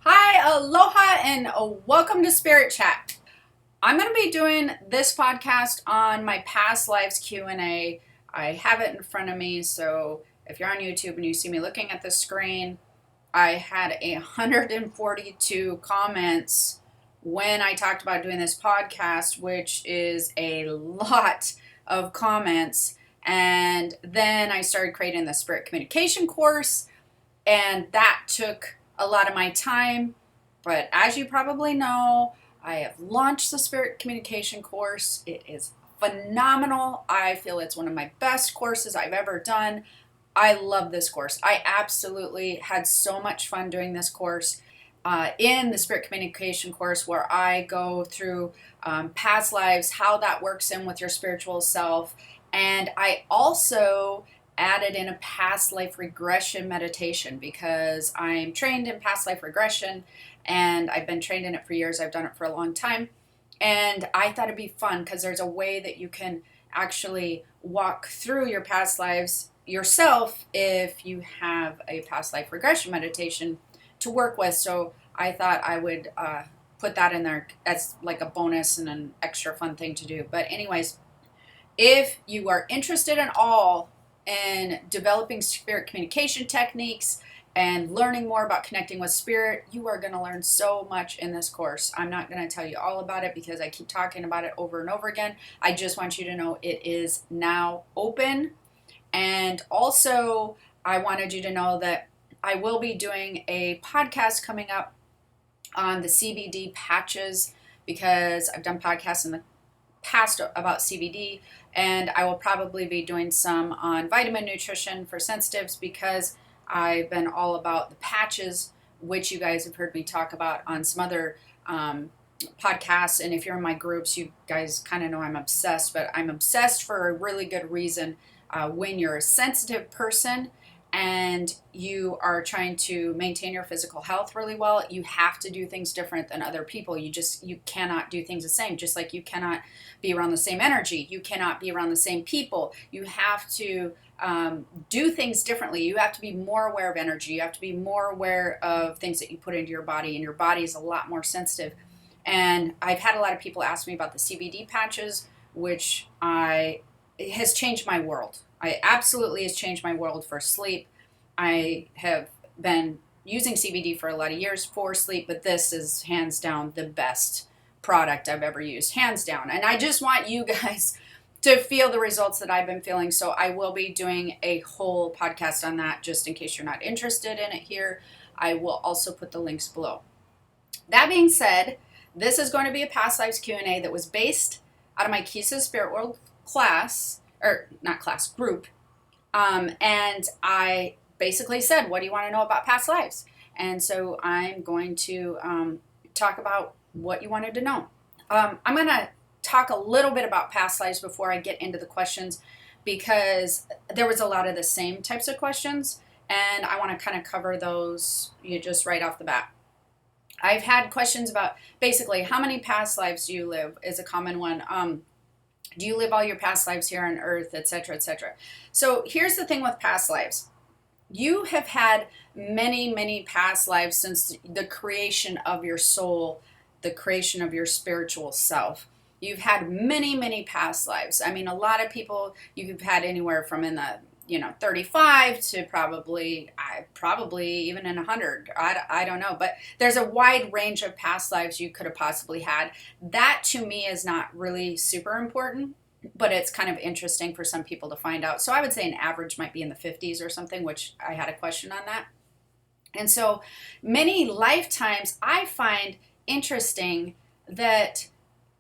Hi, aloha, and welcome to Spirit Chat. I'm going to be doing this podcast on my past lives Q&A. I have it in front of me, so if you're on YouTube and you see me looking at the screen, I had 142 comments when I talked about doing this podcast, which is a lot of comments. And then I started creating the Spirit Communication course, and that took a lot of my time. But as you probably know, I have launched the Spirit Communication course. It is phenomenal. I feel it's one of my best courses I've ever done. I love this course. I absolutely had so much fun doing this course. In the Spirit Communication course, where I go through past lives, how that works in with your spiritual self. And I also added in a past life regression meditation because I'm trained in past life regression and I've been trained in it for years. I've done it for a long time. And I thought it'd be fun because there's a way that you can actually walk through your past lives yourself if you have a past life regression meditation to work with. So I thought I would put that in there as like a bonus and an extra fun thing to do. But anyways, if you are interested at all in developing spirit communication techniques and learning more about connecting with spirit, you are going to learn so much in this course. I'm not going to tell you all about it because I keep talking about it over and over again. I just want you to know it is now open. And also, I wanted you to know that I will be doing a podcast coming up on the CBD patches because I've done podcasts in the past about CBD, and I will probably be doing some on vitamin nutrition for sensitives because I've been all about the patches, which you guys have heard me talk about on some other podcasts. And if you're in my groups, you guys kind of know I'm obsessed, but I'm obsessed for a really good reason. When you're a sensitive person and you are trying to maintain your physical health really well, you have to do things different than other people. You cannot do things the same, just like you cannot be around the same energy. You cannot be around the same people. You have to do things differently. You have to be more aware of energy. You have to be more aware of things that you put into your body, and your body is a lot more sensitive. And I've had a lot of people ask me about the CBD patches, which it has changed my world. I absolutely has changed my world for sleep. I have been using CBD for a lot of years for sleep, but this is hands down the best product I've ever used, hands down. And I just want you guys to feel the results that I've been feeling. So I will be doing a whole podcast on that just in case you're not interested in it here. I will also put the links below. That being said, this is going to be a past lives Q&A that was based out of my Keys to the Spirit World class, or not class, group. And I basically said, what do you want to know about past lives? And so I'm going to talk about what you wanted to know. I'm going to talk a little bit about past lives before I get into the questions because there was a lot of the same types of questions, and I want to kind of cover those just right off the bat. I've had questions about basically how many past lives do you live is a common one. Do you live all your past lives here on earth, etc., etc.? So here's the thing with past lives. You have had many, many past lives since the creation of your soul, the creation of your spiritual self. You've had many, many past lives. I mean, a lot of people, you've had anywhere from in the 35 to probably even in 100. I don't know. But there's a wide range of past lives you could have possibly had. That to me is not really super important, but it's kind of interesting for some people to find out. So I would say an average might be in the 50s or something, which I had a question on that. And so many lifetimes, I find interesting that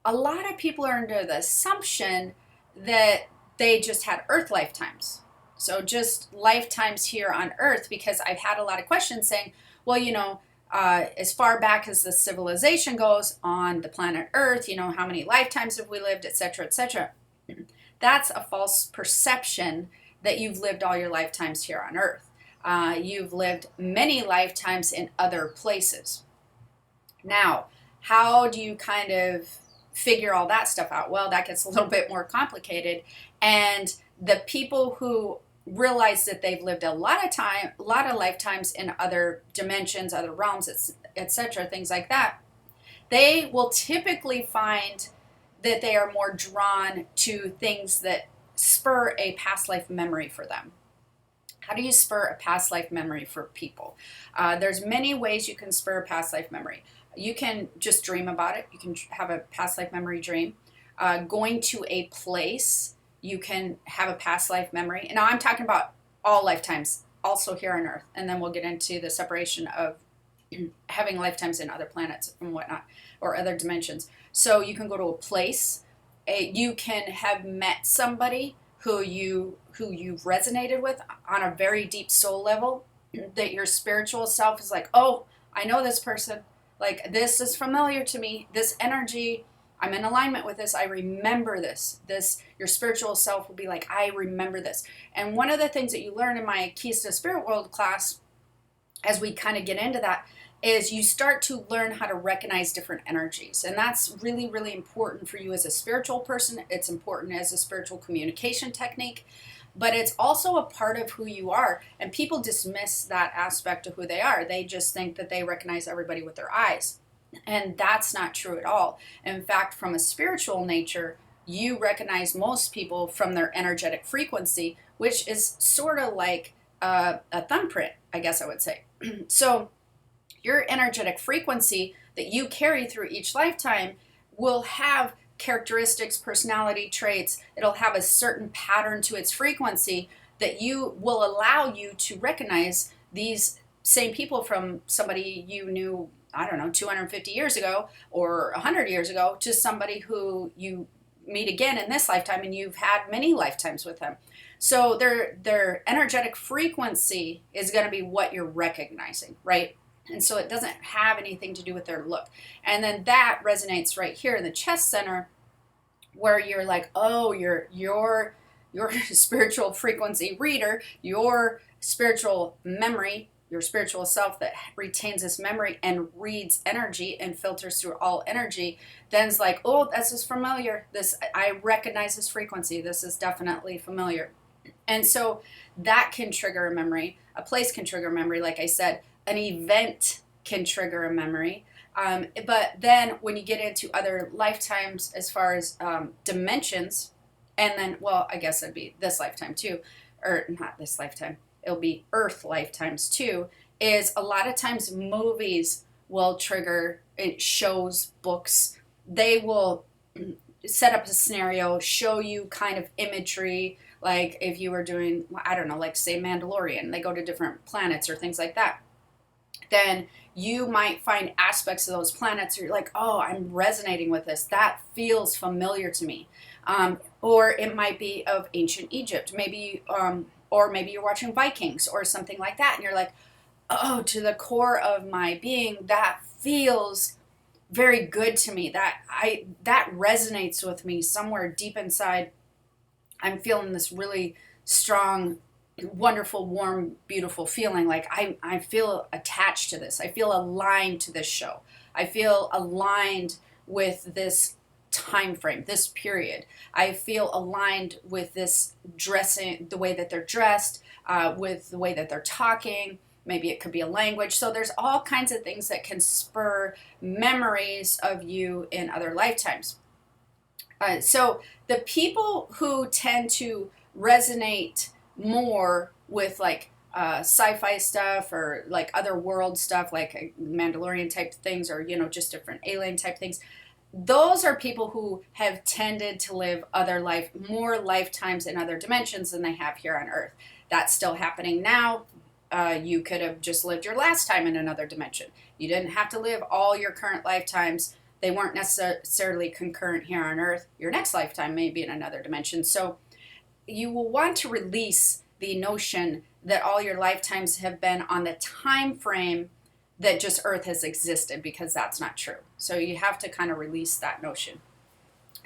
a lot of people are under the assumption that they just had earth lifetimes. So just lifetimes here on earth, because I've had a lot of questions saying, well, as far back as the civilization goes on the planet earth, how many lifetimes have we lived, etc., etc. That's a false perception that you've lived all your lifetimes here on earth. You've lived many lifetimes in other places. Now, how do you kind of figure all that stuff out? Well, that gets a little bit more complicated. And the people who realize that they've lived a lot of lifetimes in other dimensions, other realms, etc., things like that, they will typically find that they are more drawn to things that spur a past life memory for them. How do you spur a past life memory for people? There's many ways you can spur a past life memory. You can just dream about it. You can have a past life memory dream. Going to a place, you can have a past life memory. And now I'm talking about all lifetimes, also here on Earth. And then we'll get into the separation of having lifetimes in other planets and whatnot, or other dimensions. So you can go to a place. You can have met somebody who you've resonated with on a very deep soul level, that your spiritual self is like, oh, I know this person. Like, this is familiar to me. This energy, I'm in alignment with this. I remember this. Your spiritual self will be like, I remember this. And one of the things that you learn in my Keys to the Spirit World class, as we kind of get into that, is you start to learn how to recognize different energies. And that's really, really important for you as a spiritual person. It's important as a spiritual communication technique, but it's also a part of who you are. And people dismiss that aspect of who they are. They just think that they recognize everybody with their eyes. And that's not true at all. In fact, from a spiritual nature, you recognize most people from their energetic frequency, which is sort of like a thumbprint, I guess I would say. So your energetic frequency that you carry through each lifetime will have characteristics, personality traits. It'll have a certain pattern to its frequency that you will allow you to recognize these same people from somebody you knew, I don't know, 250 years ago or 100 years ago, to somebody who you meet again in this lifetime and you've had many lifetimes with them. So their energetic frequency is going to be what you're recognizing, right? And so it doesn't have anything to do with their look. And then that resonates right here in the chest center, where you're like, oh, your spiritual frequency reader, your spiritual memory, your spiritual self that retains this memory and reads energy and filters through all energy, then's like, oh, this is familiar. I recognize this frequency. This is definitely familiar. And so that can trigger a memory. A place can trigger a memory, like I said. An event can trigger a memory. But then when you get into other lifetimes, as far as dimensions, and then, well, I guess it'd be this lifetime too, or not this lifetime, it'll be Earth lifetimes too, is a lot of times movies will trigger, shows, books. They will set up a scenario, show you kind of imagery, like if you were doing, I don't know, like say Mandalorian, they go to different planets or things like that. Then you might find aspects of those planets you're like, oh, I'm resonating with this. That feels familiar to me. Or it might be of ancient Egypt, maybe, or maybe you're watching Vikings or something like that, and you're like, oh, to the core of my being, that feels very good to me. That resonates with me somewhere deep inside. I'm feeling this really strong, wonderful, warm, beautiful feeling. Like I feel attached to this. I feel aligned to this show. I feel aligned with this time frame, this period. I feel aligned with this dressing, the way that they're dressed, with the way that they're talking. Maybe it could be a language. So there's all kinds of things that can spur memories of you in other lifetimes. So the people who tend to resonate more with like sci-fi stuff or like other world stuff, like Mandalorian type things, or just different alien type things, those are people who have tended to live more lifetimes in other dimensions than they have here on Earth. That's still happening now. You could have just lived your last time in another dimension. You didn't have to live all your current lifetimes. They weren't necessarily concurrent here on Earth. Your next lifetime may be in another dimension. So you will want to release the notion that all your lifetimes have been on the time frame that just Earth has existed, because that's not true. So you have to kind of release that notion.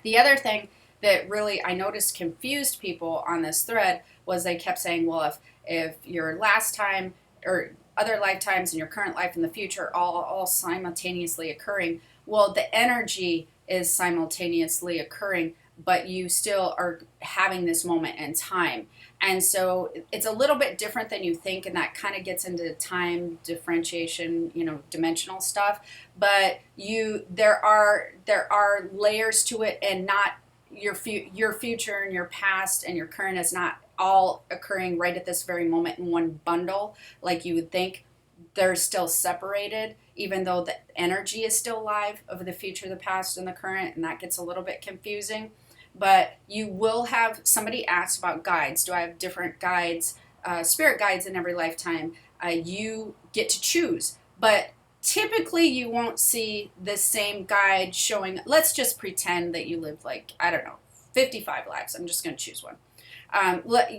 The other thing that really I noticed confused people on this thread was they kept saying, well, if your last time or other lifetimes in your current life and the future all simultaneously occurring, well, the energy is simultaneously occurring, but you still are having this moment in time. And so it's a little bit different than you think, and that kind of gets into time differentiation, dimensional stuff. But there are layers to it, and not your future and your past and your current is not all occurring right at this very moment in one bundle like you would think. They're still separated, even though the energy is still live of the future, the past, and the current, and that gets a little bit confusing. But you will have somebody ask about guides. Do I have different guides, spirit guides in every lifetime? You get to choose, but typically you won't see the same guide showing. Let's just pretend that you live, like, I don't know, 55 lives. I'm just going to choose one.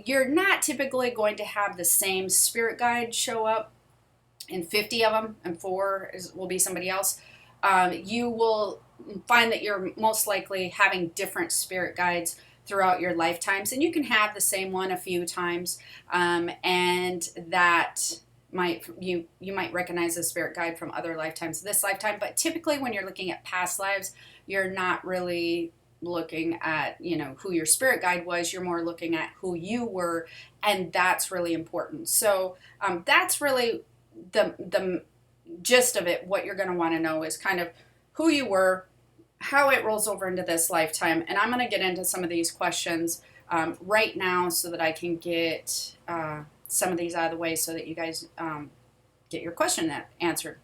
You're not typically going to have the same spirit guide show up in 50 of them, and will be somebody else. You will find that you're most likely having different spirit guides throughout your lifetimes, and you can have the same one a few times, and that you might recognize a spirit guide from other lifetimes this lifetime. But typically when you're looking at past lives, you're not really looking at who your spirit guide was. You're more looking at who you were, and that's really important. So that's really the gist of it. What you're going to want to know is kind of who you were, how it rolls over into this lifetime. And I'm going to get into some of these questions right now so that I can get some of these out of the way so that you guys get your question answered.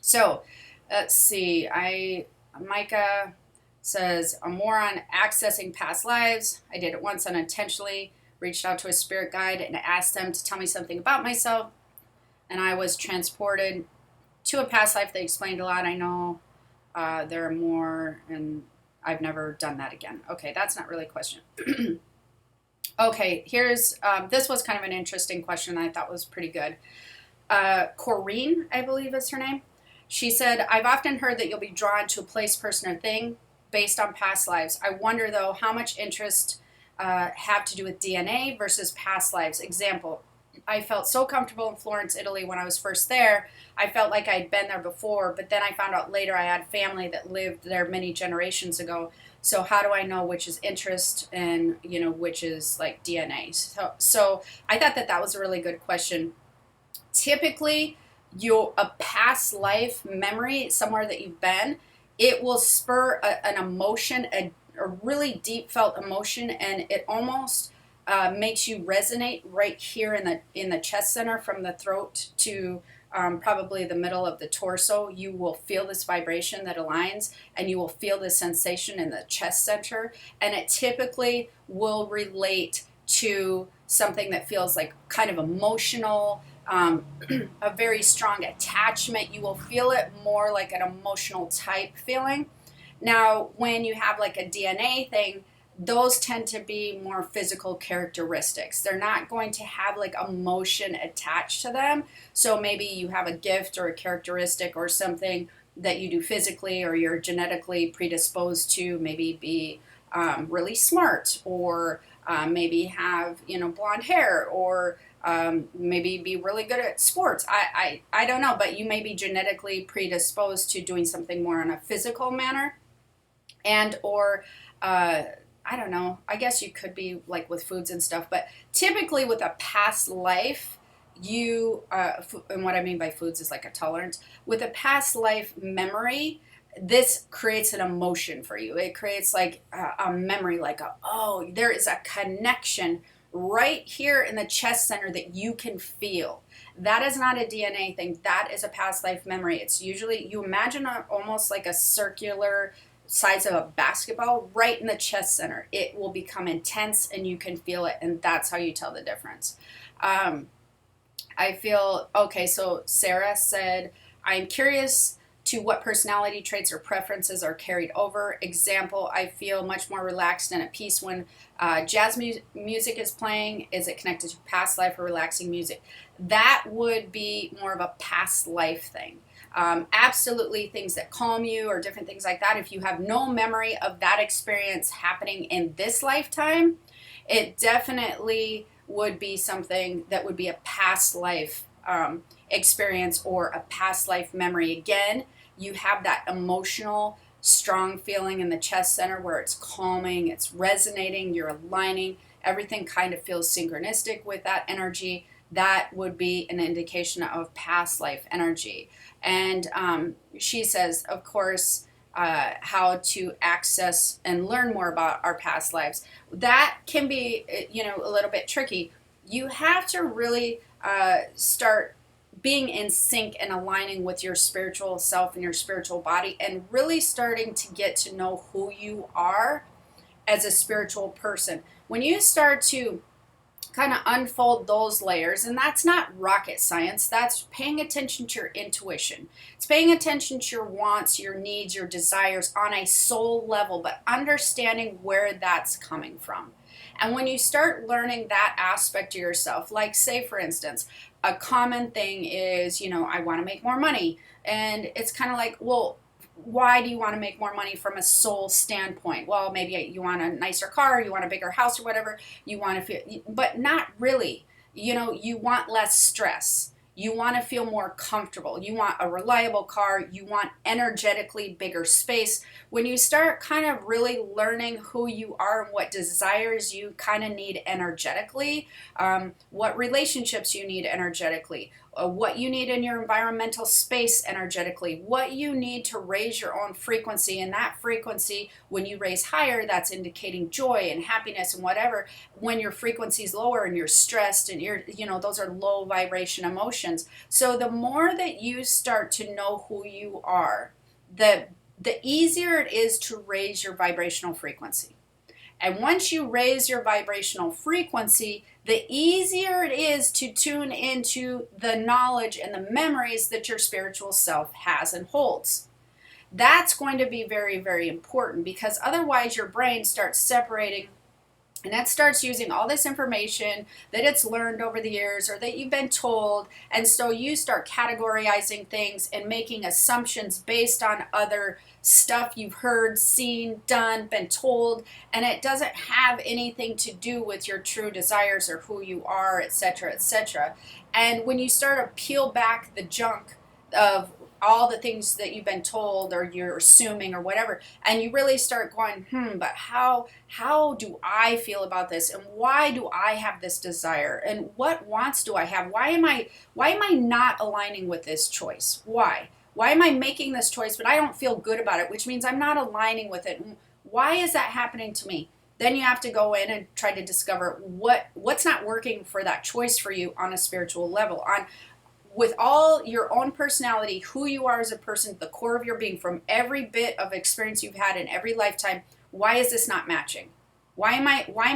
So let's see. Micah says, I'm more on accessing past lives. I did it once unintentionally, reached out to a spirit guide and asked them to tell me something about myself. And I was transported to a past life. They explained a lot. I know there are more, and I've never done that again. Okay, that's not really a question. Okay, here's, this was kind of an interesting question that I thought was pretty good. Corrine, I believe is her name. She said, I've often heard that you'll be drawn to a place, person, or thing based on past lives. I wonder, though, how much interest have to do with DNA versus past lives. Example, I felt so comfortable in Florence, Italy when I was first there. I felt like I'd been there before, but then I found out later I had family that lived there many generations ago. So how do I know which is interest and, which is like DNA? So I thought that was a really good question. Typically, a past life memory, somewhere that you've been, it will spur an emotion, a really deep felt emotion, and it almost makes you resonate right here in the chest center, from the throat to probably the middle of the torso. You will feel this vibration that aligns, and you will feel this sensation in the chest center, and it typically will relate to something that feels like kind of emotional, a very strong attachment. You will feel it more like an emotional type feeling. Now, when you have like a DNA thing, those tend to be more physical characteristics. They're not going to have like emotion attached to them. So maybe you have a gift or a characteristic or something that you do physically, or you're genetically predisposed to, maybe be really smart, or maybe have blonde hair, or maybe be really good at sports. I don't know, but you may be genetically predisposed to doing something more in a physical manner, and or I don't know, I guess you could be like with foods and stuff, but typically with a past life, and what I mean by foods is like a tolerance. With a past life memory, this creates an emotion for you. It creates like a memory, like there is a connection right here in the chest center that you can feel. That is not a DNA thing. That is a past life memory. It's usually, you imagine almost like a circular size of a basketball right in the chest center. It will become intense and you can feel it, and that's how you tell the difference. I feel, okay, so Sarah said, I'm curious to what personality traits or preferences are carried over. Example, I feel much more relaxed and at peace when jazz music is playing. Is it connected to past life or relaxing music? That would be more of a past life thing. Absolutely, things that calm you or different things like that. If you have no memory of that experience happening in this lifetime, it definitely would be something that would be a past life experience or a past life memory. Again, you have that emotional strong feeling in the chest center where it's calming, it's resonating, you're aligning, everything kind of feels synchronistic with that energy, that would be an indication of past life energy. And she says, of course, how to access and learn more about our past lives. That can be, a little bit tricky. You have to really start being in sync and aligning with your spiritual self and your spiritual body, and really starting to get to know who you are as a spiritual person. When you start to kind of unfold those layers, and that's not rocket science, that's paying attention to your intuition. It's paying attention to your wants, your needs, your desires on a soul level, but understanding where that's coming from. And when you start learning that aspect of yourself, like say for instance, a common thing is, I want to make more money. And it's kind of like, well, why do you want to make more money from a soul standpoint? Well, maybe you want a nicer car, you want a bigger house or whatever, you want to feel, but not really. You want less stress. You want to feel more comfortable. You want a reliable car. You want energetically bigger space. When you start kind of really learning who you are and what desires you kind of need energetically, what relationships you need energetically, what you need in your environmental space energetically, what you need to raise your own frequency. And that frequency, when you raise higher, that's indicating joy and happiness and whatever. When your frequency is lower and you're stressed and those are low vibration emotions. So the more that you start to know who you are, the easier it is to raise your vibrational frequency. And once you raise your vibrational frequency, the easier it is to tune into the knowledge and the memories that your spiritual self has and holds. That's going to be very, very important, because otherwise your brain starts separating, and it starts using all this information that it's learned over the years or that you've been told. And so you start categorizing things and making assumptions based on other stuff you've heard, seen, done, been told. And it doesn't have anything to do with your true desires or who you are, etc., etc. And when you start to peel back the junk of all the things that you've been told or you're assuming or whatever, and you really start going, but how do I feel about this, and why do I have this desire, and what wants do I have? Why am I not aligning with this choice? Why am I making this choice but I don't feel good about it, which means I'm not aligning with it? Why is that happening to me? Then you have to go in and try to discover what's not working for that choice for you on a spiritual level, with all your own personality, who you are as a person, the core of your being, from every bit of experience you've had in every lifetime. Why is this not matching? Why am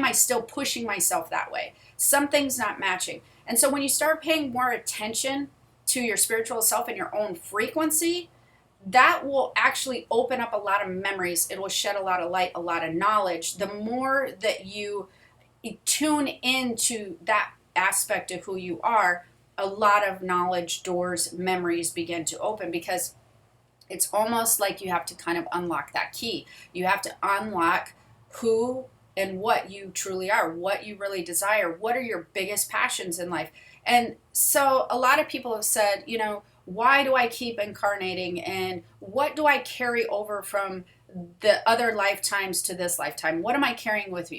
I still pushing myself that way? Something's not matching. And so when you start paying more attention to your spiritual self and your own frequency, that will actually open up a lot of memories. It will shed a lot of light, a lot of knowledge. The more that you tune into that aspect of who you are, a lot of knowledge doors, memories begin to open, because it's almost like you have to kind of unlock that key. You have to unlock who and what you truly are, what you really desire, what are your biggest passions in life. And so a lot of people have said, why do I keep incarnating, and what do I carry over from the other lifetimes to this lifetime? What am I carrying with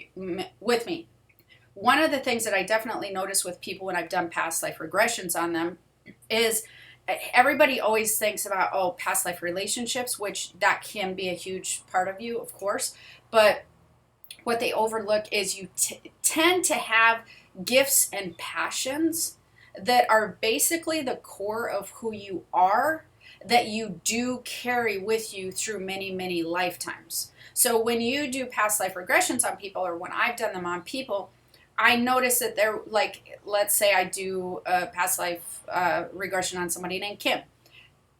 me? One of the things that I definitely notice with people when I've done past life regressions on them is everybody always thinks about, past life relationships, which that can be a huge part of you, of course. But what they overlook is you tend to have gifts and passions that are basically the core of who you are, that you do carry with you through many, many lifetimes. So when you do past life regressions on people, or when I've done them on people, I notice that they're like, let's say I do a past life regression on somebody named Kim.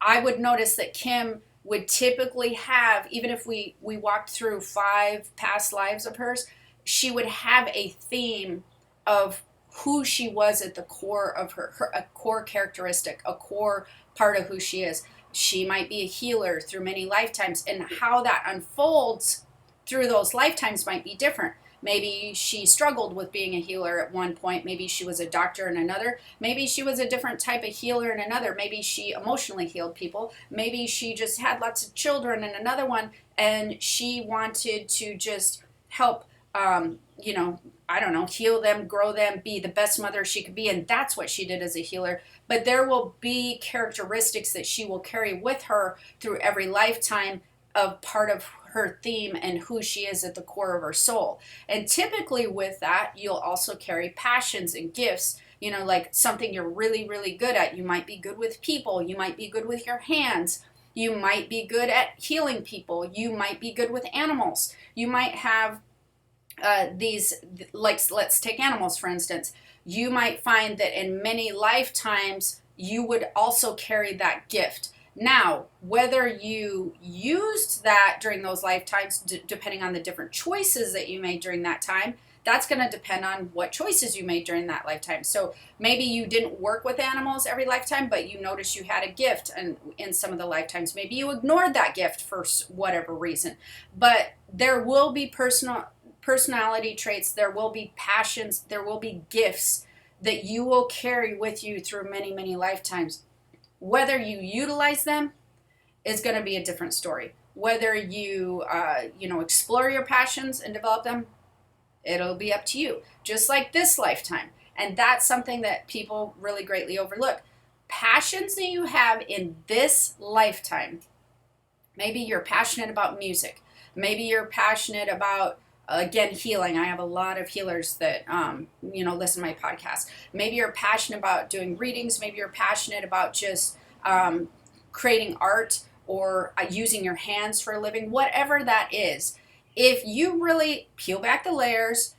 I would notice that Kim would typically have, even if we walked through 5 past lives of hers, she would have a theme of who she was at the core of her a core characteristic, a core part of who she is. She might be a healer through many lifetimes, and how that unfolds through those lifetimes might be different. Maybe she struggled with being a healer at one point. Maybe she was a doctor in another. Maybe she was a different type of healer in another. Maybe she emotionally healed people. Maybe she just had lots of children in another one, and she wanted to just help, I don't know, heal them, grow them, be the best mother she could be. And that's what she did as a healer. But there will be characteristics that she will carry with her through every lifetime of part of her theme and who she is at the core of her soul. And typically with that, you'll also carry passions and gifts, like something you're really, really good at. You might be good with people. You might be good with your hands. You might be good at healing people. You might be good with animals. You might have these, like, let's take animals for instance. You might find that in many lifetimes you would also carry that gift. Now, whether you used that during those lifetimes, depending on the different choices that you made during that time, that's going to depend on what choices you made during that lifetime. So maybe you didn't work with animals every lifetime, but you noticed you had a gift in some of the lifetimes. Maybe you ignored that gift for whatever reason. But there will be personality traits, there will be passions, there will be gifts that you will carry with you through many, many lifetimes. Whether you utilize them is going to be a different story. Whether you, explore your passions and develop them, it'll be up to you. Just like this lifetime. And that's something that people really greatly overlook. Passions that you have in this lifetime. Maybe you're passionate about music. Maybe you're passionate about, again, healing. I have a lot of healers that, listen to my podcast. Maybe you're passionate about doing readings. Maybe you're passionate about just creating art or using your hands for a living, whatever that is. If you really peel back the layers,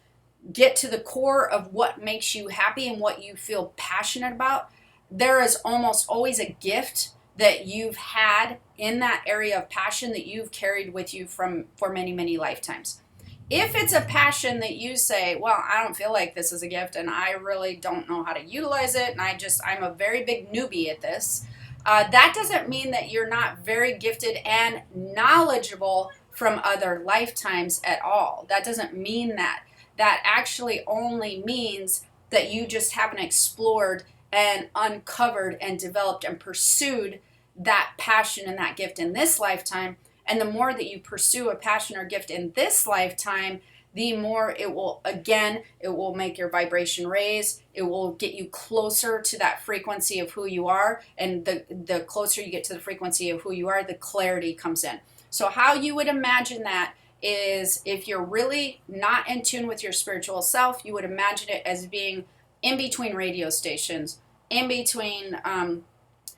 get to the core of what makes you happy and what you feel passionate about, there is almost always a gift that you've had in that area of passion that you've carried with you for many, many lifetimes. If it's a passion that you say, well, I don't feel like this is a gift and I really don't know how to utilize it and I'm a very big newbie at this, that doesn't mean that you're not very gifted and knowledgeable from other lifetimes at all. That doesn't mean that. That actually only means that you just haven't explored and uncovered and developed and pursued that passion and that gift in this lifetime. And the more that you pursue a passion or gift in this lifetime, the more it will make your vibration raise. It will get you closer to that frequency of who you are. And the closer you get to the frequency of who you are, the clarity comes in. So how you would imagine that is, if you're really not in tune with your spiritual self, you would imagine it as being in between radio stations, in between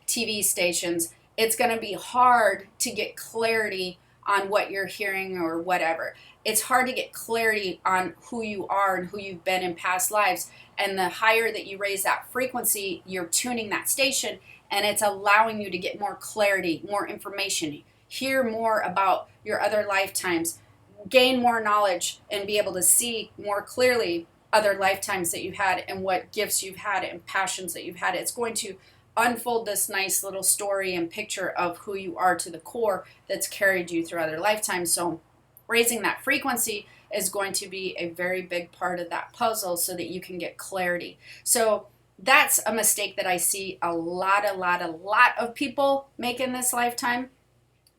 TV stations. It's going to be hard to get clarity on what you're hearing or whatever. It's hard to get clarity on who you are and who you've been in past lives. And the higher that you raise that frequency, you're tuning that station, and it's allowing you to get more clarity, more information, hear more about your other lifetimes, gain more knowledge, and be able to see more clearly other lifetimes that you've had and what gifts you've had and passions that you've had. It's going to unfold this nice little story and picture of who you are to the core that's carried you through other lifetimes. So raising that frequency is going to be a very big part of that puzzle so that you can get clarity. So that's a mistake that I see a lot of people make in this lifetime.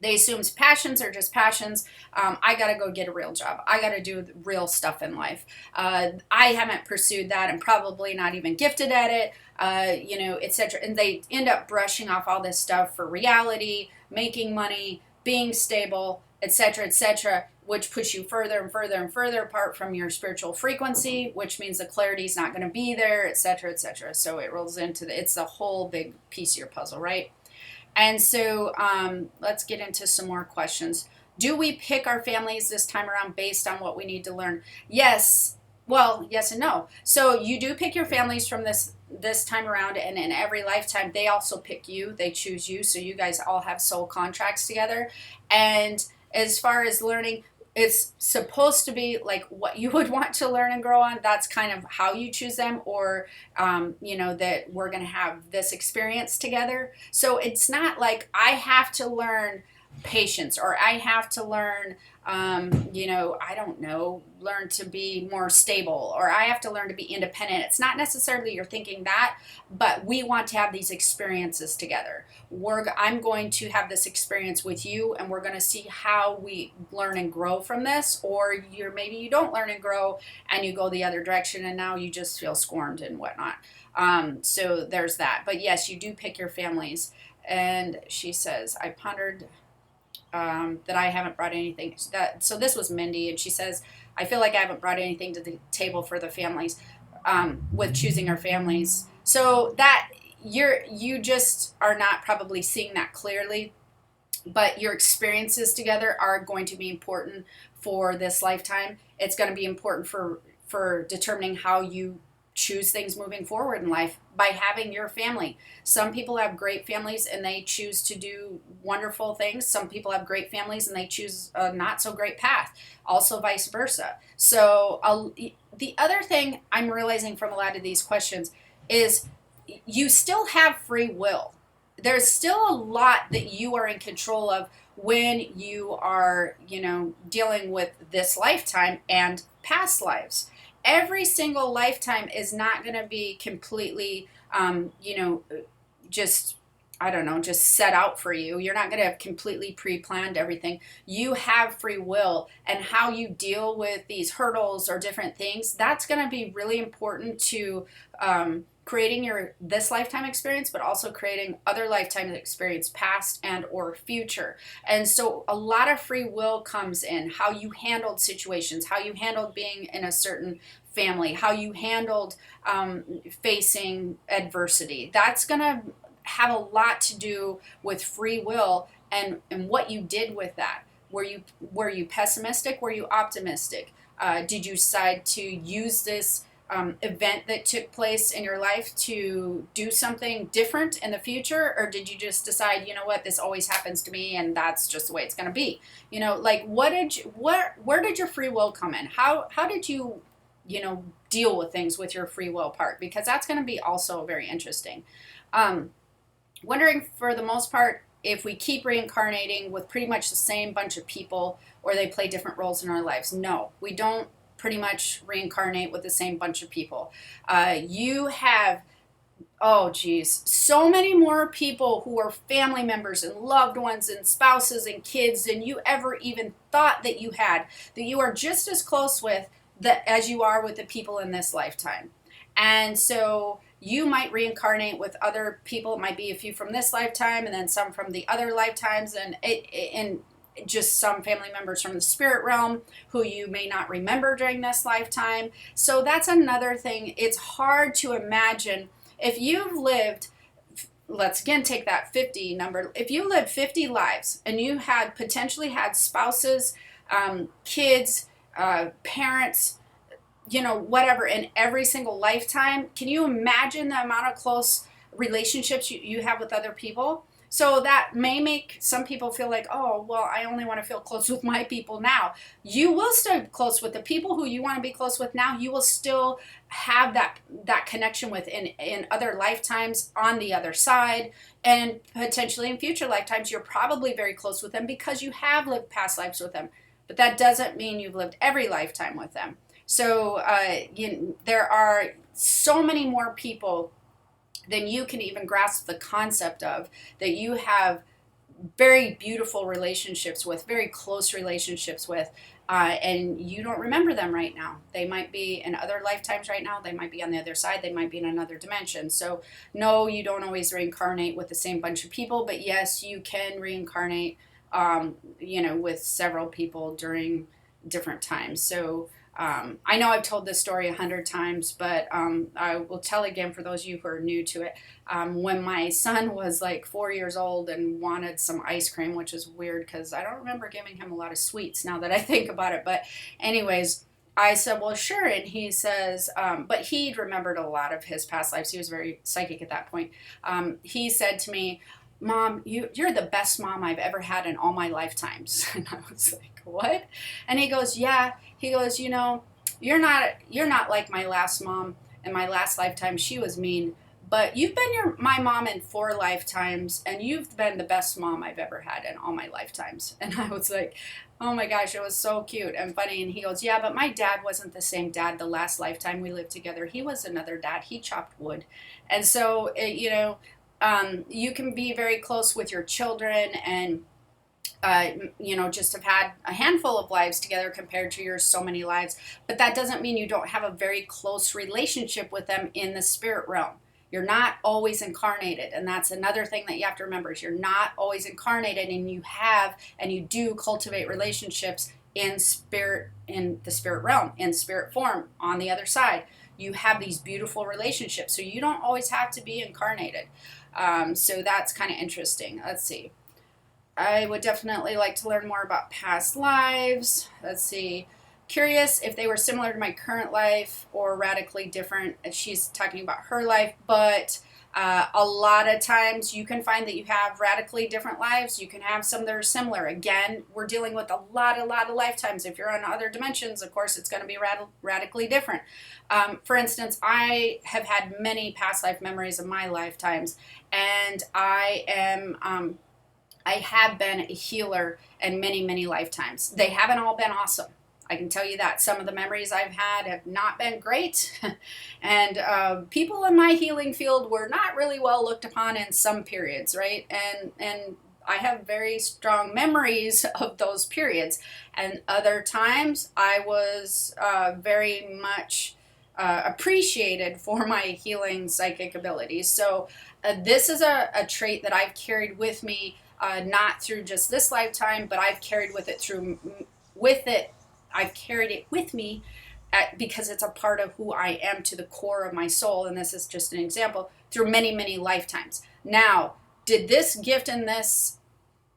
They assume passions are just passions. I got to go get a real job. I got to do real stuff in life. I haven't pursued that and probably not even gifted at it, etc. And they end up brushing off all this stuff for reality, making money, being stable, etc., which puts you further and further and further apart from your spiritual frequency, which means the clarity is not going to be there, etc. So it rolls into it's the whole big piece of your puzzle, right? And so let's get into some more questions. Do we pick our families this time around based on what we need to learn? Yes. Well, yes and no. So you do pick your families from this time around, and in every lifetime, they also pick you. They choose you. So you guys all have soul contracts together. And as far as learning, it's supposed to be like what you would want to learn and grow on. That's kind of how you choose them, or, that we're going to have this experience together. So it's not like I have to learn patience, or I have to learn, I don't know, learn to be more stable, or I have to learn to be independent. It's not necessarily you're thinking that, but we want to have these experiences together. I'm going to have this experience with you, and we're going to see how we learn and grow from this. Or maybe you don't learn and grow, and you go the other direction, and now you just feel scorned and whatnot. So there's that. But yes, you do pick your families. And she says, I pondered that I haven't brought anything. So this was Mindy, and she says, I feel like I haven't brought anything to the table for the families, with choosing our families. So that you just are not probably seeing that clearly, but your experiences together are going to be important for this lifetime. It's going to be important for determining how you choose things moving forward in life by having your family. Some people have great families and they choose to do wonderful things. Some people have great families and they choose a not so great path. Also vice versa. So the other thing I'm realizing from a lot of these questions is you still have free will. There's still a lot that you are in control of when you are, dealing with this lifetime and past lives. Every single lifetime is not going to be completely, just set out for you. You're not going to have completely pre-planned everything. You have free will, and how you deal with these hurdles or different things, that's going to be really important to creating this lifetime experience, but also creating other lifetime experience, past and or future. And so a lot of free will comes in how you handled situations, how you handled being in a certain family, how you handled facing adversity. That's going to have a lot to do with free will and what you did with that. Were you pessimistic? Were you optimistic? Did you decide to use this event that took place in your life to do something different in the future? Or did you just decide, this always happens to me and that's just the way it's going to be? Where did your free will come in? How did you, deal with things with your free will part? Because that's going to be also very interesting. Wondering, for the most part, if we keep reincarnating with pretty much the same bunch of people, or they play different roles in our lives. No, we don't pretty much reincarnate with the same bunch of people. You have, so many more people who are family members and loved ones and spouses and kids than you ever even thought that you had, that you are just as close with as you are with the people in this lifetime. And so you might reincarnate with other people. It might be a few from this lifetime and then some from the other lifetimes, and just some family members from the spirit realm who you may not remember during this lifetime. So that's another thing. It's hard to imagine if you've lived, let's again take that 50 number. If you lived 50 lives and you had potentially had spouses, kids, parents, whatever, in every single lifetime, can you imagine the amount of close relationships you have with other people? So that may make some people feel like, oh, well, I only want to feel close with my people now. You will stay close with the people who you want to be close with now. You will still have that connection with in other lifetimes on the other side, and potentially in future lifetimes, you're probably very close with them because you have lived past lives with them. But that doesn't mean you've lived every lifetime with them. So there are so many more people than you can even grasp the concept of, that you have very beautiful relationships with, very close relationships with, and you don't remember them right now. They might be in other lifetimes right now. They might be on the other side. They might be in another dimension. So no, you don't always reincarnate with the same bunch of people, but yes, you can reincarnate, with several people during different times. So I know I've told this story 100 times, but I will tell again for those of you who are new to it. When my son was like 4 years old and wanted some ice cream, which is weird because I don't remember giving him a lot of sweets now that I think about it. But anyways, I said, well, sure. And he says, but he'd remembered a lot of his past lives. He was very psychic at that point. He said to me, Mom, you're the best mom I've ever had in all my lifetimes. And I was like, what? And he goes, yeah. He goes, you're not like my last mom. In my last lifetime, she was mean, but you've been my mom in 4 lifetimes, and you've been the best mom I've ever had in all my lifetimes. And I was like, oh my gosh, it was so cute and funny. And he goes, yeah, but my dad wasn't the same dad the last lifetime we lived together. He was another dad. He chopped wood. And so, you can be very close with your children and just have had a handful of lives together compared to your so many lives. But that doesn't mean you don't have a very close relationship with them in the spirit realm. You're not always incarnated. And that's another thing that you have to remember is you're not always incarnated, and you do cultivate relationships in the spirit realm, in spirit form on the other side. You have these beautiful relationships. So you don't always have to be incarnated. So that's kind of interesting. Let's see. I would definitely like to learn more about past lives. Let's see. Curious if they were similar to my current life or radically different. She's talking about her life, but a lot of times you can find that you have radically different lives. You can have some that are similar. Again, we're dealing with a lot of lifetimes. If you're on other dimensions, of course, it's going to be radically different. For instance, I have had many past life memories of my lifetimes, and I have been a healer in many lifetimes. They haven't all been awesome. I can tell you that. Some of the memories I've had have not been great. And people in my healing field were not really well looked upon in some periods, right? And I have very strong memories of those periods. And other times I was very much appreciated for my healing psychic abilities. So this is a trait that I've carried with me. Not through just this lifetime, but I've carried I've carried it with me because it's a part of who I am to the core of my soul. And this is just an example through many lifetimes. Now, did this gift and this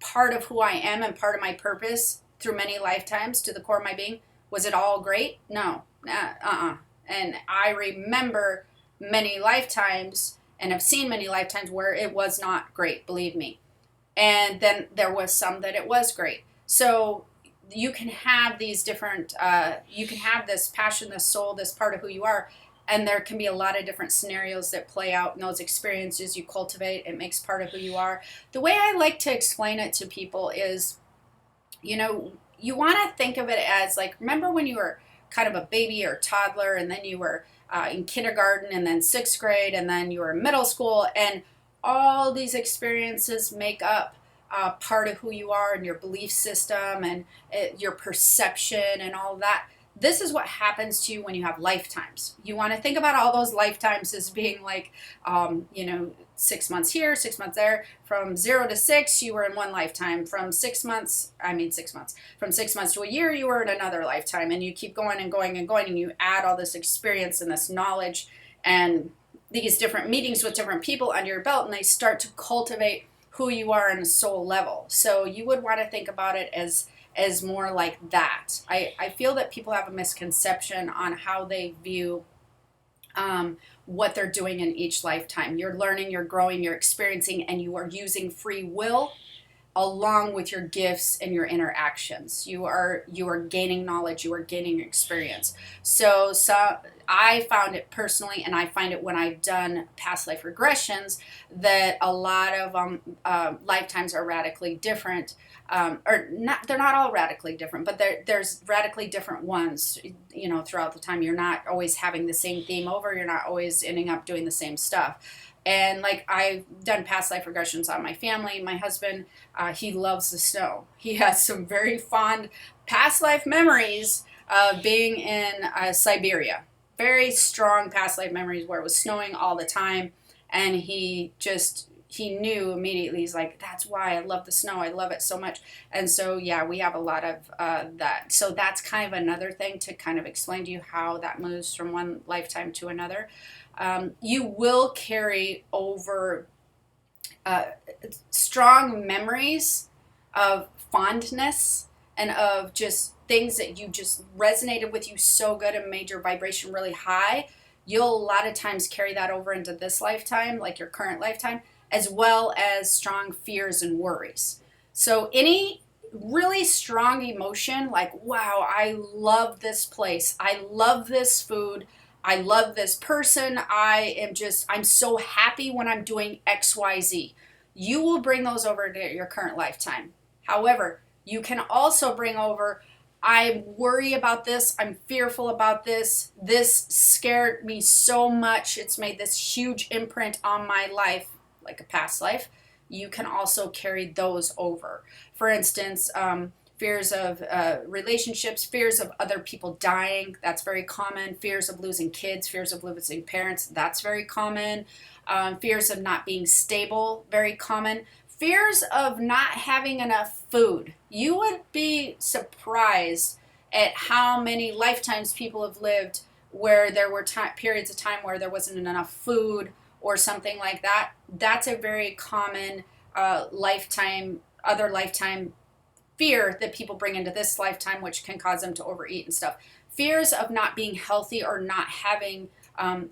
part of who I am and part of my purpose through many lifetimes to the core of my being, was it all great? No. And I remember many lifetimes and have seen many lifetimes where it was not great, believe me. And then there was some that it was great. So you can have these different, you can have this passion, this soul, this part of who you are, and there can be a lot of different scenarios that play out in those experiences you cultivate. It makes part of who you are. The way I like to explain it to people is, you want to think of it as like, remember when you were kind of a baby or toddler, and then you were in kindergarten, and then 6th grade, and then you were in middle school, and all these experiences make up part of who you are and your belief system and your perception and all that. This is what happens to you when you have lifetimes. You want to think about all those lifetimes as being like, 6 months here, 6 months there. From 0 to 6, you were in one lifetime. From 6 months, from 6 months to a year, you were in another lifetime. And you keep going and going and going, and you add all this experience and this knowledge and these different meetings with different people under your belt, and they start to cultivate who you are on a soul level. So you would want to think about it as more like that. I feel that people have a misconception on how they view what they're doing in each lifetime. You're learning, you're growing, you're experiencing, and you are using free will along with your gifts and your interactions. You are gaining knowledge, you are gaining experience. So I found it personally, and I find it when I've done past life regressions, that a lot of lifetimes are radically different. They're not all radically different, but there's radically different ones, throughout the time. You're not always having the same theme over, you're not always ending up doing the same stuff. And like, I've done past life regressions on my family. My husband, he loves the snow. He has some very fond past life memories of being in Siberia. Very strong past life memories where it was snowing all the time. And he knew immediately. He's like, that's why I love the snow. I love it so much. And so, yeah, we have a lot of that. So that's kind of another thing to kind of explain to you how that moves from one lifetime to another. You will carry over strong memories of fondness and of just things that you just resonated with you so good and made your vibration really high. You'll a lot of times carry that over into this lifetime, like your current lifetime, as well as strong fears and worries. So any really strong emotion, like, wow, I love this place, I love this food, I love this person. I'm so happy when I'm doing XYZ. You will bring those over to your current lifetime. However, you can also bring over, I worry about this. I'm fearful about this. This scared me so much. It's made this huge imprint on my life, like a past life. You can also carry those over. For instance, fears of relationships, fears of other people dying, that's very common. Fears of losing kids, fears of losing parents, that's very common. Fears of not being stable, very common. Fears of not having enough food. You would be surprised at how many lifetimes people have lived where there were periods of time where there wasn't enough food or something like that. That's a very common other lifetime fear that people bring into this lifetime, which can cause them to overeat and stuff. Fears of not being healthy or not having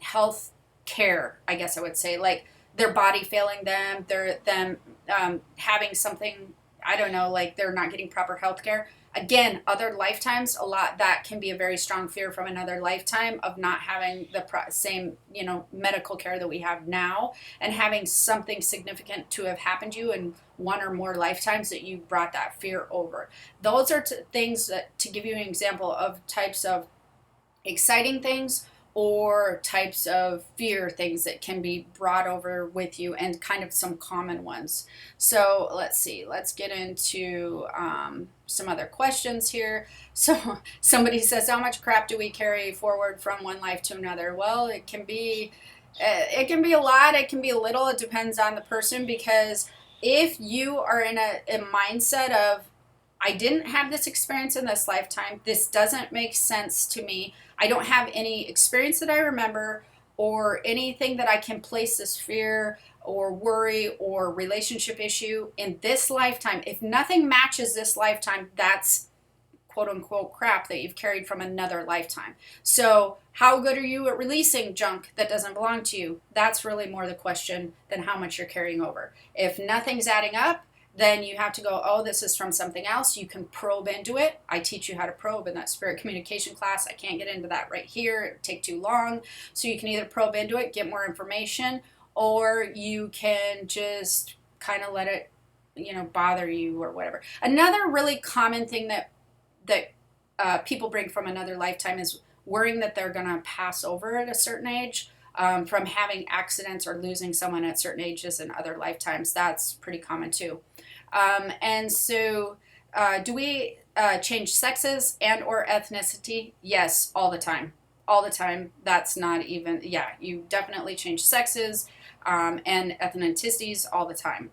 health care, I guess I would say, like their body failing them, them having something, I don't know, like they're not getting proper health care. Again, other lifetimes, a lot that can be a very strong fear from another lifetime of not having the same, medical care that we have now, and having something significant to have happened to you in one or more lifetimes that you brought that fear over. Those are things that, to give you an example of types of exciting things or types of fear things that can be brought over with you, and kind of some common ones. So let's see, let's get into some other questions here. So somebody says, how much crap do we carry forward from one life to another? Well, it can be a lot, it can be a little, it depends on the person, because if you are in a mindset of, I didn't have this experience in this lifetime, this doesn't make sense to me, I don't have any experience that I remember or anything that I can place this fear or worry or relationship issue in this lifetime. If nothing matches this lifetime, that's quote unquote crap that you've carried from another lifetime. So how good are you at releasing junk that doesn't belong to you? That's really more the question than how much you're carrying over. If nothing's adding up, then you have to go, oh, this is from something else. You can probe into it. I teach you how to probe in that spirit communication class. I can't get into that right here. It would take too long. So you can either probe into it, get more information, or you can just kind of let it, bother you or whatever. Another really common thing that people bring from another lifetime is worrying that they're going to pass over at a certain age. From having accidents or losing someone at certain ages in other lifetimes. That's pretty common too. And so do we change sexes and or ethnicity? Yes, all the time. All the time. That's not even, you definitely change sexes and ethnicities all the time.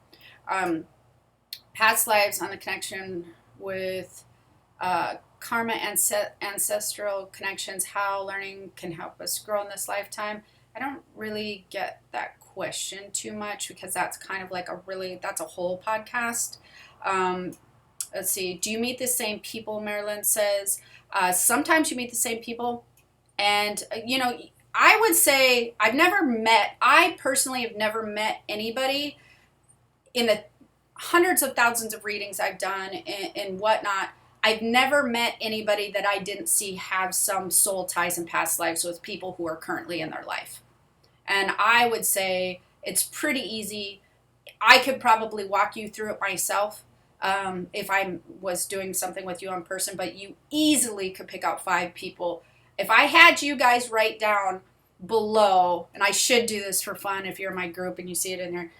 Past lives on the connection with karma and ancestral connections, how learning can help us grow in this lifetime. I don't really get that question too much, because that's kind of like that's a whole podcast. Let's see. Do you meet the same people? Marilyn says, sometimes you meet the same people. And, I would say I personally have never met anybody in the hundreds of thousands of readings I've done and whatnot. I've never met anybody that I didn't see have some soul ties in past lives with people who are currently in their life. And I would say it's pretty easy. I could probably walk you through it myself if I was doing something with you in person, but you easily could pick out 5 people. If I had you guys write down below, and I should do this for fun if you're in my group and you see it in there,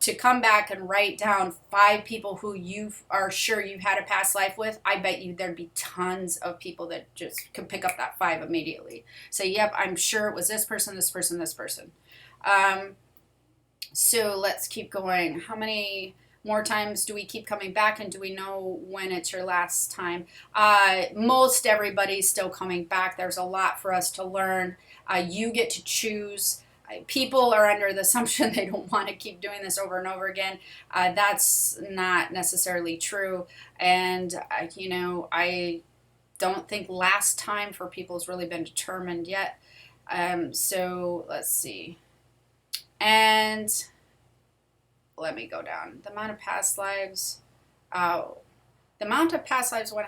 to come back and write down 5 people who you are sure you've had a past life with, I bet you there'd be tons of people that just could pick up that 5 immediately. Say, yep, I'm sure it was this person, this person, this person. So let's keep going. How many more times do we keep coming back, and do we know when it's your last time? Most everybody's still coming back. There's a lot for us to learn. You get to choose. People are under the assumption they don't want to keep doing this over and over again. That's not necessarily true. And, I don't think last time for people has really been determined yet. So let's see. And let me go down. The amount of past lives one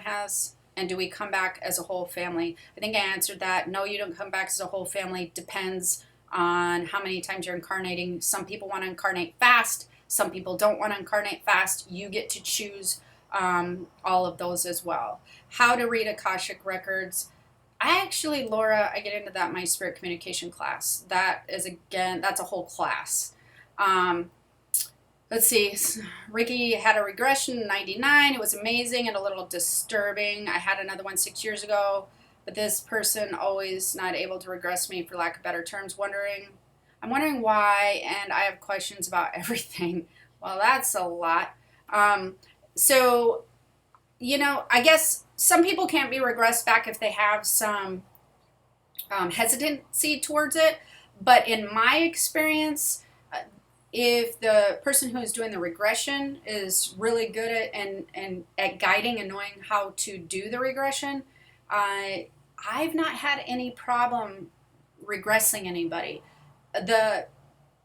has, And do we come back as a whole family? I think I answered that. No, you don't come back as a whole family. Depends on how many times you're incarnating. Some people want to incarnate fast. Some people don't want to incarnate fast. You get to choose all of those as well. How to read Akashic records. I actually, Laura, I get into that in my spirit communication class. That is, again, that's a whole class. Let's see. Ricky had a regression in 99. It was amazing and a little disturbing. I had another one 6 years ago, but this person always not able to regress me, for lack of better terms. I'm wondering why, and I have questions about everything. Well, that's a lot. So, I guess some people can't be regressed back if they have some hesitancy towards it. But in my experience, if the person who is doing the regression is really good at guiding and knowing how to do the regression, I've not had any problem regressing anybody. The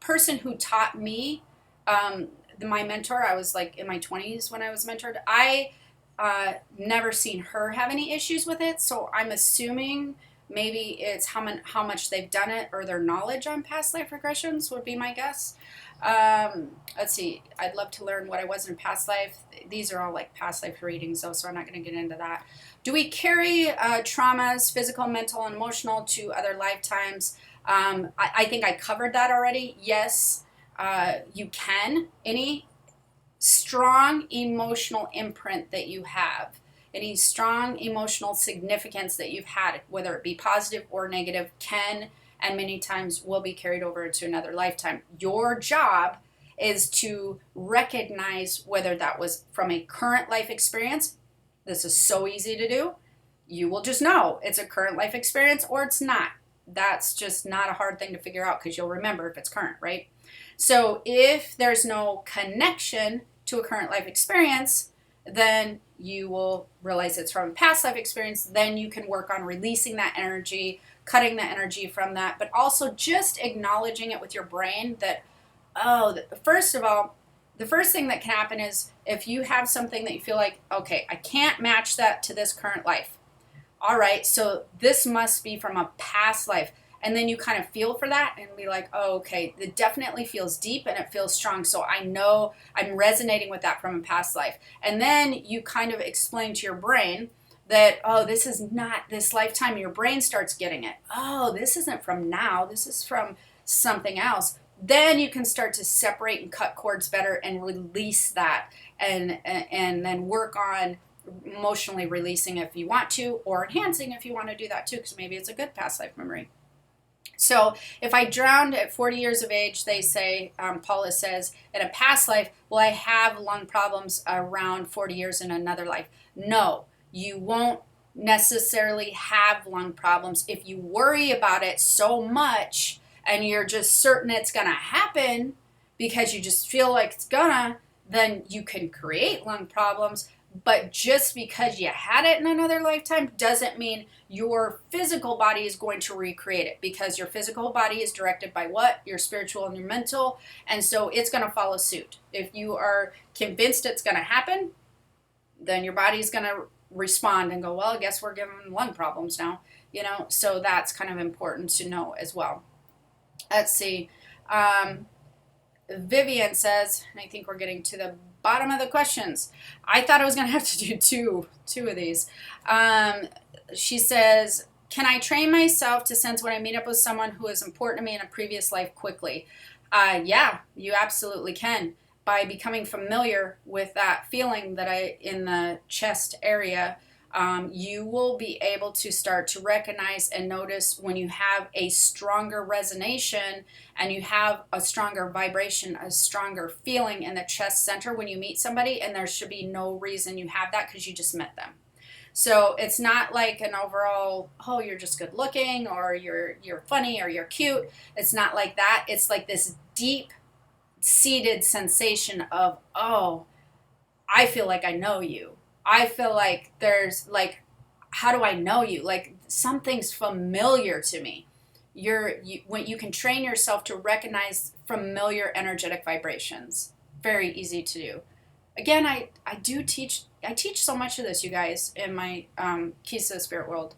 person who taught me, my mentor, I was like in my 20s when I was mentored, I never seen her have any issues with it, so I'm assuming maybe it's how much they've done it or their knowledge on past life regressions would be my guess. Let's see. I'd love to learn what I was in past life. These are all like past life readings, though, so I'm not going to get into that. Do we carry traumas, physical, mental, and emotional, to other lifetimes? I think I covered that already. Yes, you can. Any strong emotional imprint that you have, any strong emotional significance that you've had, whether it be positive or negative, can and many times will be carried over into another lifetime. Your job is to recognize whether that was from a current life experience. This is so easy to do. You will just know it's a current life experience or it's not. That's just not a hard thing to figure out because you'll remember if it's current, right? So if there's no connection to a current life experience, then you will realize it's from a past life experience. Then you can work on releasing that energy, cutting the energy from that, but also just acknowledging it with your brain that, first of all, the first thing that can happen is if you have something that you feel like, okay, I can't match that to this current life. All right, so this must be from a past life. And then you kind of feel for that and be like, oh, okay, it definitely feels deep and it feels strong. So I know I'm resonating with that from a past life. And then you kind of explain to your brain that, oh, this is not this lifetime. Your brain starts getting it. Oh, this isn't from now. This is from something else. Then you can start to separate and cut cords better and release that and then work on emotionally releasing if you want to, or enhancing if you want to do that too, because maybe it's a good past life memory. So if I drowned at 40 years of age, they say, Paula says, in a past life, will I have lung problems around 40 years in another life? No, you won't necessarily have lung problems. If you worry about it so much and you're just certain it's going to happen because you just feel like it's gonna, then you can create lung problems. But just because you had it in another lifetime doesn't mean your physical body is going to recreate it, because your physical body is directed by what? Your spiritual and your mental. And so it's going to follow suit. If you are convinced it's going to happen, then your body's going to respond and go, well, I guess we're giving lung problems now. So that's kind of important to know as well. Let's see. Vivian says, and I think we're getting to the bottom of the questions. I thought I was going to have to do two of these. She says, can I train myself to sense when I meet up with someone who is important to me in a previous life quickly? Yeah, you absolutely can. By becoming familiar with that feeling that in the chest area, you will be able to start to recognize and notice when you have a stronger resonation and you have a stronger vibration, a stronger feeling in the chest center when you meet somebody, and there should be no reason you have that because you just met them. So it's not like an overall, oh, you're just good looking or you're funny or you're cute. It's not like that. It's like this deep seated sensation of, oh, I feel like I know you. I feel like there's like, how do I know you? Like something's familiar to me. When you can train yourself to recognize familiar energetic vibrations. Very easy to do. again, I teach so much of this, you guys, in my Keys to the Spirit World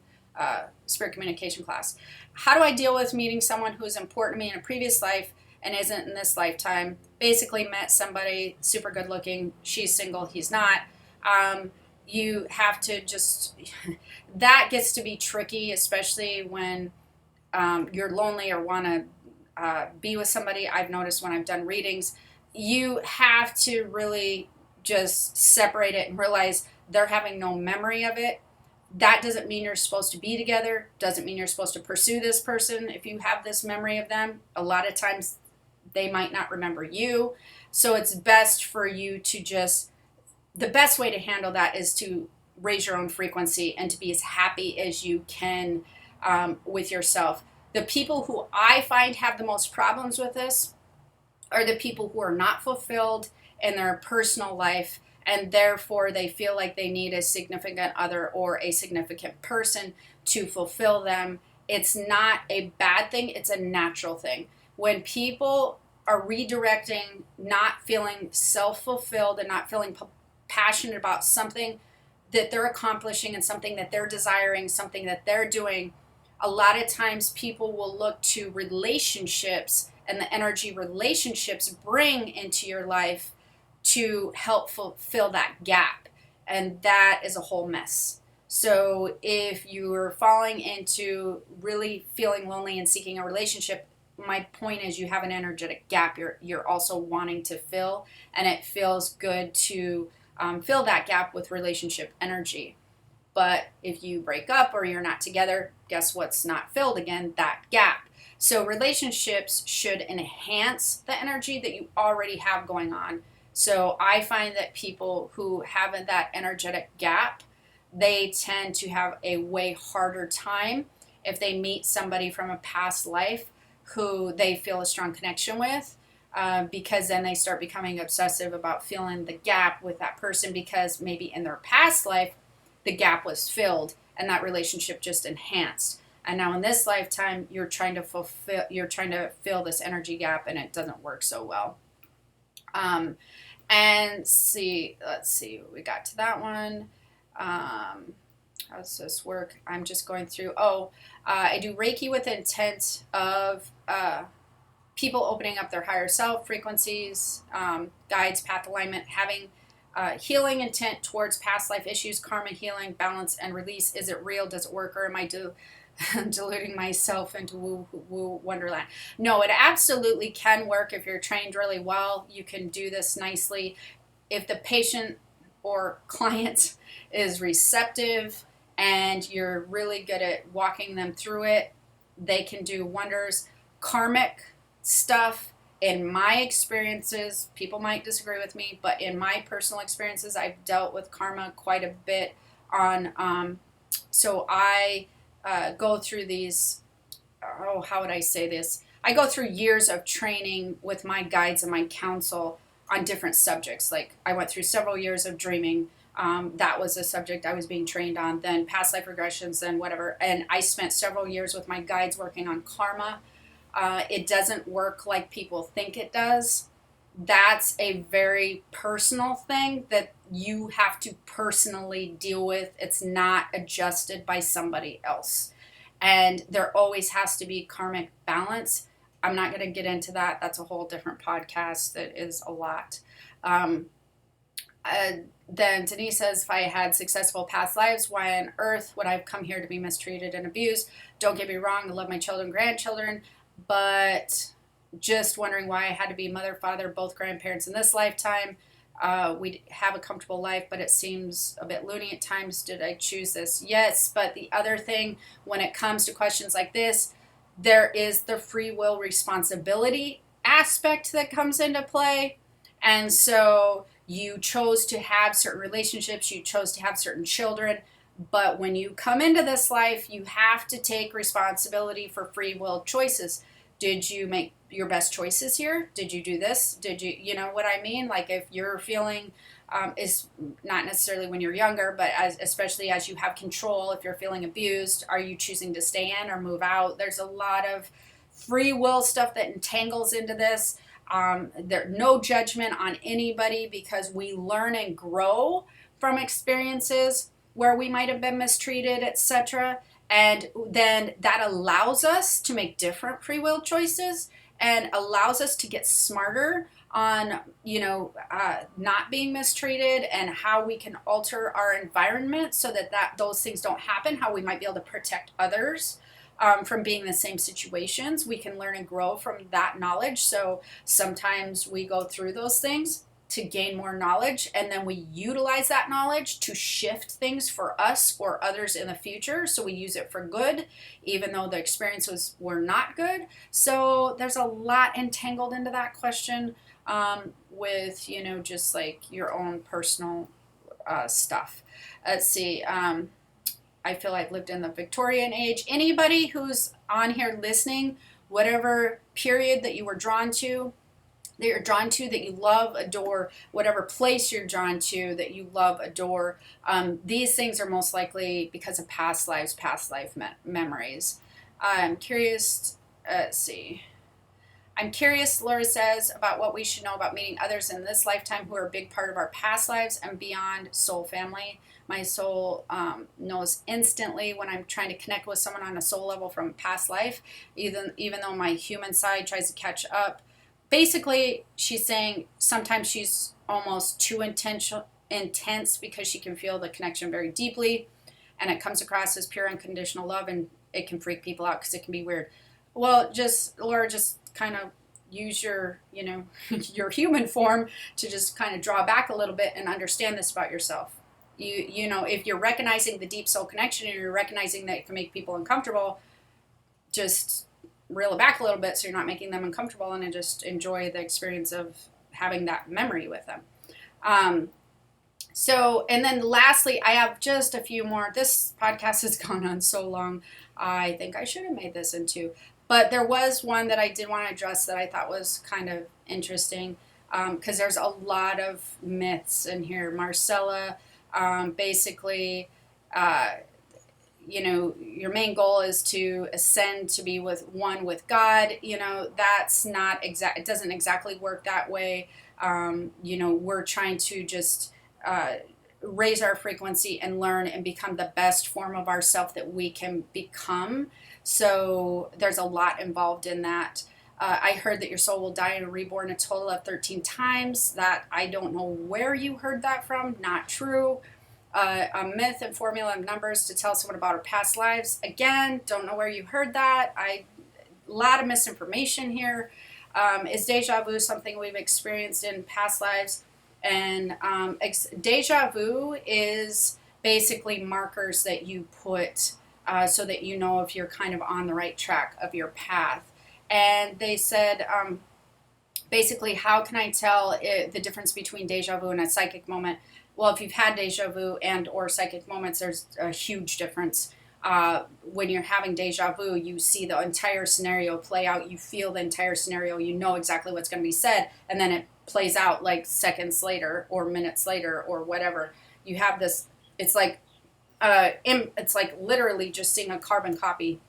spirit communication class. How do I deal with meeting someone who is important to me in a previous life and isn't in this lifetime? Basically met somebody super good looking, she's single, he's not. You have to just, that gets to be tricky, especially when you're lonely or want to be with somebody. I've noticed when I've done readings, you have to really just separate it and realize they're having no memory of it. That doesn't mean you're supposed to be together, doesn't mean you're supposed to pursue this person if you have this memory of them. A lot of times they might not remember you. So it's best for you to just, the best way to handle that is to raise your own frequency and to be as happy as you can with yourself. The people who I find have the most problems with this are the people who are not fulfilled in their personal life, and therefore they feel like they need a significant other or a significant person to fulfill them. It's not a bad thing, it's a natural thing. When people are redirecting, not feeling self-fulfilled and not feeling passionate about something that they're accomplishing and something that they're desiring, something that they're doing, a lot of times people will look to relationships and the energy relationships bring into your life to help fulfill that gap. And that is a whole mess. So if you're falling into really feeling lonely and seeking a relationship, my point is you have an energetic gap you're also wanting to fill, and it feels good to fill that gap with relationship energy. But if you break up or you're not together, guess what's not filled again? That gap. So relationships should enhance the energy that you already have going on. So I find that people who have that energetic gap, they tend to have a way harder time if they meet somebody from a past life who they feel a strong connection with, because then they start becoming obsessive about filling the gap with that person, because maybe in their past life the gap was filled and that relationship just enhanced. And now in this lifetime, you're trying to fill this energy gap, and it doesn't work so well. And let's see, we got to that one. How does this work? I'm just going through. I do Reiki with intent of people opening up their higher self frequencies, guides, path alignment, having healing intent towards past life issues, karma healing, balance, and release. Is it real? Does it work? Or am I deluding myself into woo wonderland? No, it absolutely can work if you're trained really well. You can do this nicely. If the patient or client is receptive and you're really good at walking them through it, they can do wonders. Karmic stuff, in my experiences, people might disagree with me, but in my personal experiences, I've dealt with karma quite a bit on, so I go through these, how would I say this? I go through years of training with my guides and my counsel on different subjects. Like I went through several years of dreaming. That was a subject I was being trained on, then past life regressions, then whatever. And I spent several years with my guides working on karma. It doesn't work like people think it does. That's a very personal thing that you have to personally deal with. It's not adjusted by somebody else. And there always has to be karmic balance. I'm not going to get into that. That's a whole different podcast that is a lot. Then Denise says, if I had successful past lives, why on earth would I have come here to be mistreated and abused? Don't get me wrong, I love my children, grandchildren, but just wondering why I had to be mother, father, both grandparents in this lifetime. We have a comfortable life, but it seems a bit loony at times. Did I choose this? Yes, but the other thing, when it comes to questions like this, there is the free will responsibility aspect that comes into play. And so you chose to have certain relationships, you chose to have certain children, but when you come into this life, you have to take responsibility for free will choices. Did you make your best choices here? Did you do this? Did you know what I mean? Like if you're feeling, is not necessarily when you're younger, but especially as you have control, if you're feeling abused, are you choosing to stay in or move out? There's a lot of free will stuff that entangles into this. There no judgment on anybody, because we learn and grow from experiences where we might have been mistreated, etc. And then that allows us to make different free will choices and allows us to get smarter on, not being mistreated, and how we can alter our environment so that those things don't happen, how we might be able to protect others from being in the same situations. We can learn and grow from that knowledge. So sometimes we go through those things to gain more knowledge, and then we utilize that knowledge to shift things for us or others in the future. So we use it for good, even though the experiences were not good. So there's a lot entangled into that question, with, just like your own personal stuff. Let's see. I feel I've lived in the Victorian age. Anybody who's on here listening, whatever period that you were drawn to, that you love, adore, whatever place you're drawn to that you love, adore, these things are most likely because of past lives, past life memories. I'm curious, let's see. I'm curious, Laura says, about what we should know about meeting others in this lifetime who are a big part of our past lives and beyond soul family. My soul knows instantly when I'm trying to connect with someone on a soul level from a past life, even though my human side tries to catch up. Basically, she's saying sometimes she's almost too intense because she can feel the connection very deeply, and it comes across as pure unconditional love, and it can freak people out because it can be weird. Well, Laura, just kind of use your, your human form to just kind of draw back a little bit and understand this about yourself. If you're recognizing the deep soul connection and you're recognizing that it can make people uncomfortable, just reel it back a little bit so you're not making them uncomfortable, and then just enjoy the experience of having that memory with them. And then lastly, I have just a few more. This podcast has gone on so long. I think I should have made this into, but there was one that I did want to address that I thought was kind of interesting, because there's a lot of myths in here. Marcella, basically, your main goal is to ascend to be one with God. That's not exact. It doesn't exactly work that way. We're trying to just raise our frequency and learn and become the best form of ourself that we can become. So there's a lot involved in that. I heard that your soul will die and reborn a total of 13 times. That I don't know where you heard that from. Not true. A myth and formula of numbers to tell someone about our past lives. Again, don't know where you heard that. A lot of misinformation here. Is deja vu something we've experienced in past lives? And deja vu is basically markers that you put so that you know if you're kind of on the right track of your path. And they said, basically, how can I tell the difference between deja vu and a psychic moment? Well, if you've had deja vu and or psychic moments, there's a huge difference. When you're having deja vu, you see the entire scenario play out. You feel the entire scenario. You know exactly what's going to be said. And then it plays out like seconds later or minutes later or whatever. You have this, it's like literally just seeing a carbon copy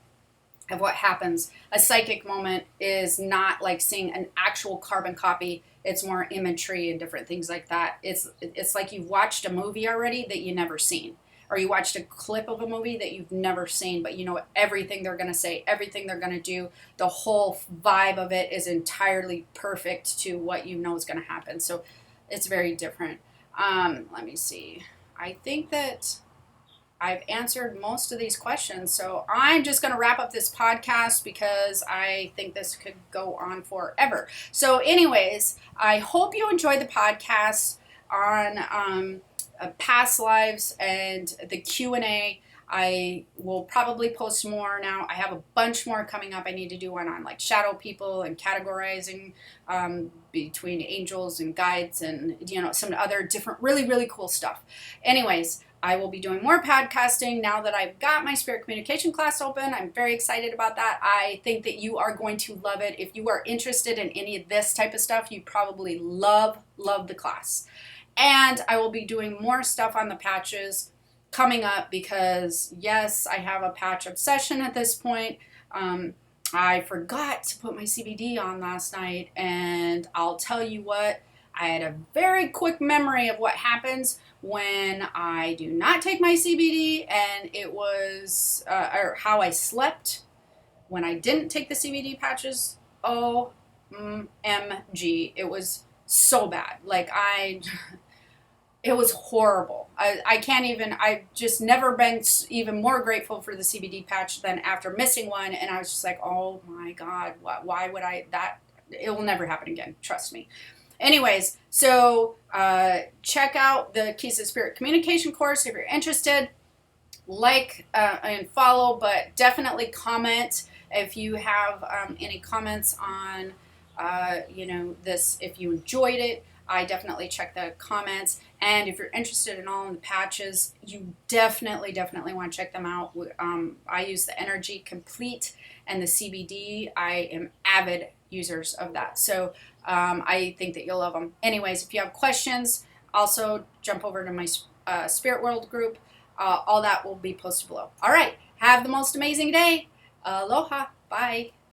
of what happens. A psychic moment is not like seeing an actual carbon copy. It's more imagery and different things like that. It's like you've watched a movie already that you never seen, or you watched a clip of a movie that you've never seen, but you know everything they're going to say, everything they're going to do. The whole vibe of it is entirely perfect to what you know is going to happen. So it's very different. Let me see. I think that I've answered most of these questions. So I'm just going to wrap up this podcast because I think this could go on forever. So anyways, I hope you enjoyed the podcast on past lives and the Q&A. I will probably post more now. I have a bunch more coming up. I need to do one on like shadow people and categorizing between angels and guides and some other different really, really cool stuff. Anyways, I will be doing more podcasting now that I've got my spirit communication class open. I'm very excited about that. I think that you are going to love it. If you are interested in any of this type of stuff, you probably love the class. And I will be doing more stuff on the patches coming up because, yes, I have a patch obsession at this point. I forgot to put my CBD on last night, and I'll tell you what, I had a very quick memory of what happens when I do not take my CBD, and it was, or how I slept when I didn't take the CBD patches. OMG, it was so bad. Like, it was horrible. I can't even, I've just never been even more grateful for the CBD patch than after missing one. And I was just like, oh my God, why would it will never happen again. Trust me. Anyways, so check out the Keys of Spirit communication course if you're interested. Like and follow, but definitely comment if you have any comments on, this, if you enjoyed it. I definitely check the comments. And if you're interested in all of the patches, you definitely want to check them out. I use the Energy Complete and the CBD. I am avid users of that. So I think that you'll love them. Anyways, if you have questions, also jump over to my Spirit World group. All that will be posted below. All right. Have the most amazing day. Aloha. Bye.